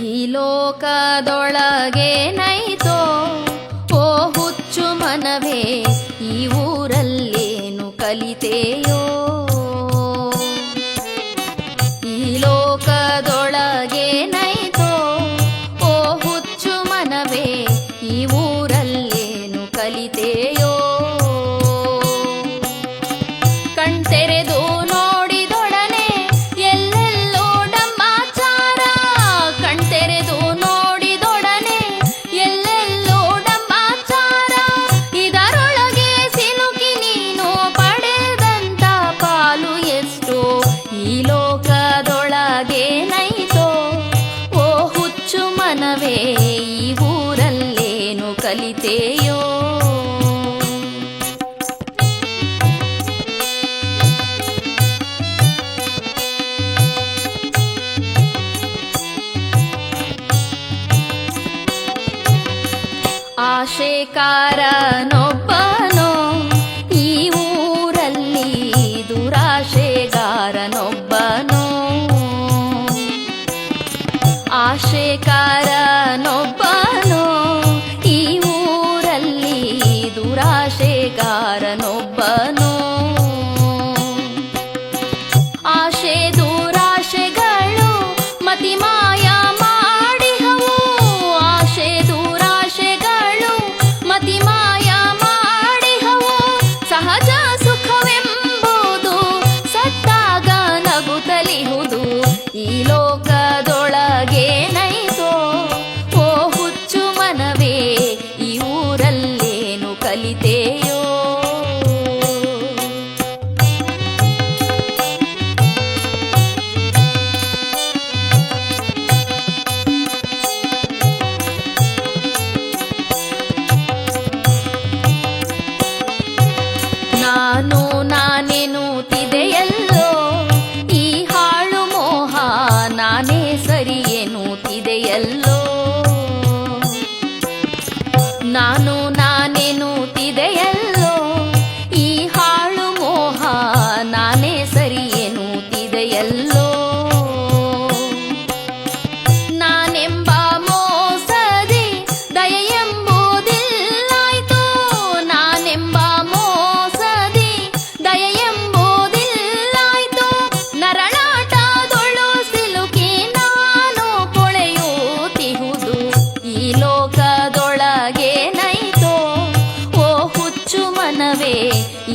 ಈ ಲೋಕದೊಳಗೇನೈತೋ ಓ ಹುಚ್ಚು ಮನವೇ, ಈ ಊರಲ್ಲೇನು ಕಲಿತೆಯೋ. ಈ ಲೋಕದೊಳಗೇನೈತೋ ಓ ಹುಚ್ಚು ಮನವೇ, ಈ ಊರಲ್ಲೇನು ಕಲಿತೆಯೋ. ಕಣ್ತೆರೆದು ನೋಡಿದೊಡನೆ ಎಲ್ಲೆಲ್ಲೋ ಡಂಬಾಚಾರ, ಕಣ್ತೆರೆದು ನೋಡಿದೊಡನೆ ಎಲ್ಲೆಲ್ಲೋ ಡಂಬಾಚಾರ. ಇದರೊಳಗೆ ಸಿಲುಕಿ ನೀನು ಪಡೆದಂತ ಪಾಲು ಎಷ್ಟು. ಈ ಲೋಕದೊಳಗೇನೈತೋ ಓ ಹುಚ್ಚು ಮನವೇ, ಈ ಊರಲ್ಲೇನು ಕಲಿತೆಯೋ. ಆಶೆಕಾರನೊಬ್ಬನೋ ಈ ಊರಲ್ಲಿ, ದುರಾಶೆಗಾರನೊಬ್ಬನೋ. ಆಶೆಕಾರನೊಬ್ಬನೋ ಈ ಊರಲ್ಲಿ, ದುರಾಶೆಗಾರನೊಬ್ಬನೋ. ಆಶೆ ದುರಾಶೆಗಳು ಮತಿಮಾಯ ಮಾಡಿಹವು, ಆಶೆ ದುರಾಶೆಗಳು ಮತಿಮಾಯ ಮಾಡಿಹವು. ಸಹಜ ಸುಖವೆಂಬುದು ಸತ್ತಾಗ ನಗುತ್ತಲಿಹುದು. ಈ ಲೋಕದೊಳಗೇನೈತೋ ಓ ಹುಚ್ಚು ಮನವೇ, ಈ ಊರಲ್ಲೇನು ಕಲಿತೆಯೋ. ನಾನು ನಾನೆನ್ನುತ್ತಿದೆಯಲ್ಲೋ ಈ ಹಾಳು ಮೋಹ, ನಾನೇ ಸರಿ ಎನ್ನುತ್ತಿದೆಯಲ್ಲೋ. ನಾನು ನಾನೆನ್ನುತ್ತಿದೆಯಲ್ಲೋ ಈ ಹಾಳು ಮೋಹ, ನಾನೇ ಸರಿ ಎನ್ನುತ್ತಿದೆಯಲ್ಲೋ. ನಾನೆಂಬ ಮೋಸದಿ ದಯೆ ಎಂಬುದಿಲ್ಲಾಯ್ತು, ನಾನೆಂಬ ಮೋಸದಿ ದಯೆ ಎಂಬುದಿಲ್ಲಾಯ್ತು. ನರಳಾಟದೊಳು ಸಿಲುಕಿ ನಾನು ಕೊಳೆಯುತ್ತಿಹುದು. ಈ ಲೋಕದೊಳಗೇನೈತೋ ಓ ಹುಚ್ಚು ಮನವೇ,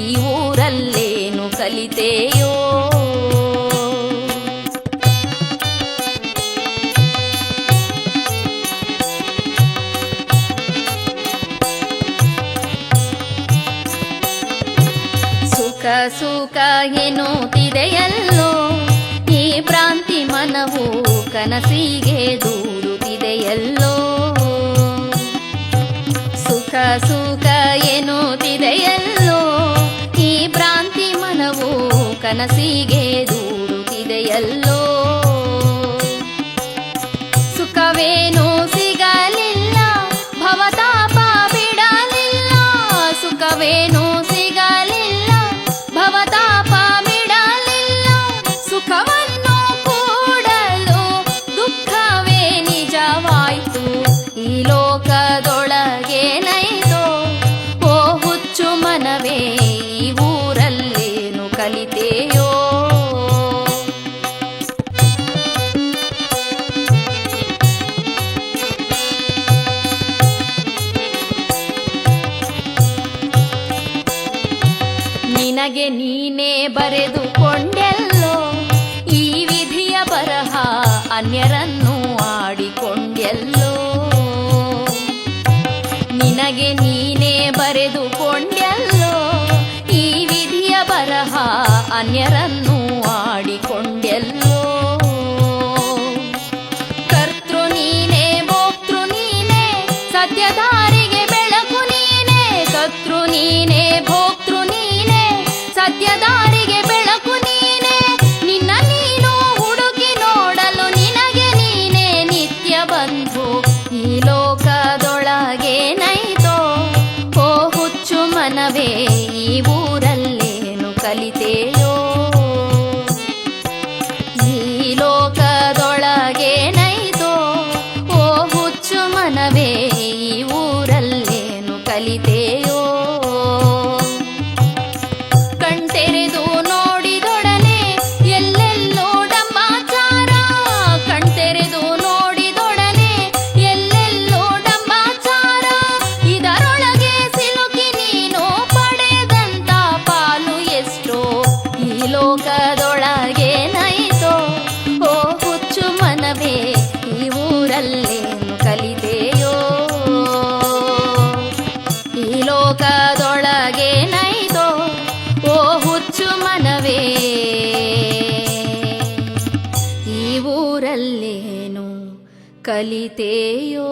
ಈ ಊರಲ್ಲೇನು ಕಲಿತೆಯೋ. ಸುಖ ಸುಖ ಎನ್ನುತ್ತಿದೆಯಲ್ಲೋ ಈ ಭ್ರಾಂತಿ ಮನವು, ಕನಸಿಗೆ ದೂಡುತ್ತಿದೆಯಲ್ಲೋ. ಸುಖ ಸುಖ ಎನ್ನುತ್ತಿದೆಯಲ್ಲೋ ಈ ಭ್ರಾಂತಿ ಮನವು, ಕನಸಿಗೆ ದೂಡುತ್ತಿದೆಯಲ್ಲೋ. ಸುಖವೇನು ಸಿಗಲಿಲ್ಲ, ಭವತಾಪ ಬಿಡಲಿಲ್ಲ. ಸುಖವೇನು ಸಿಗಲಿಲ್ಲ, ಭವತಾಪ ಬಿಡಲಿಲ್ಲ. ಸುಖವನ್ನು ಕೂಡಲು ದುಃಖವೇ ನಿಜವಾಯ್ತು. ಈ ಲೋಕದೊಳಗೇನೈತೋ ಓ ಹುಚ್ಚು ಮನವೇ, ಈ ಊರಲ್ಲೇನು ಕಲಿತೆಯೋ. ನಿನಗೆ ನೀನೇ ಬರೆದುಕೊಂಡೆಲ್ಲೋ ಈ ವಿಧಿಯ ಬರಹ, ಅನ್ಯರನ್ನು ಆಡಿಕೊಂಡೆಲ್ಲೋ. ನಿನಗೆ ನೀನೇ ಬರೆದುಕೊಂಡೆಲ್ಲೋ ಈ ವಿಧಿಯ ಬರಹ, ಅನ್ಯರನ್ನು ಆಡಿಕೊಂಡೆಲ್ಲೋ. ಕರ್ತೃ ನೀನೇ ಭೋಕ್ತೃ ನೀನೇ, ಸತ್ಯದಾರಿಗೆ ಬೆಳಕು ನೀನೇ. ಕರ್ತೃ ನೀನೇ ಭೋಕ್ತೃ ನೀನೇ, ಸತ್ಯದಾರಿಗೆ ಬೆಳಕು ನೀನೇ. ನಿನ್ನ ನೀನು ಹುಡುಕಿ ನೋಡಲು ನಿನಗೆ ನೀನೇ ಕಲಿತೆಯೋ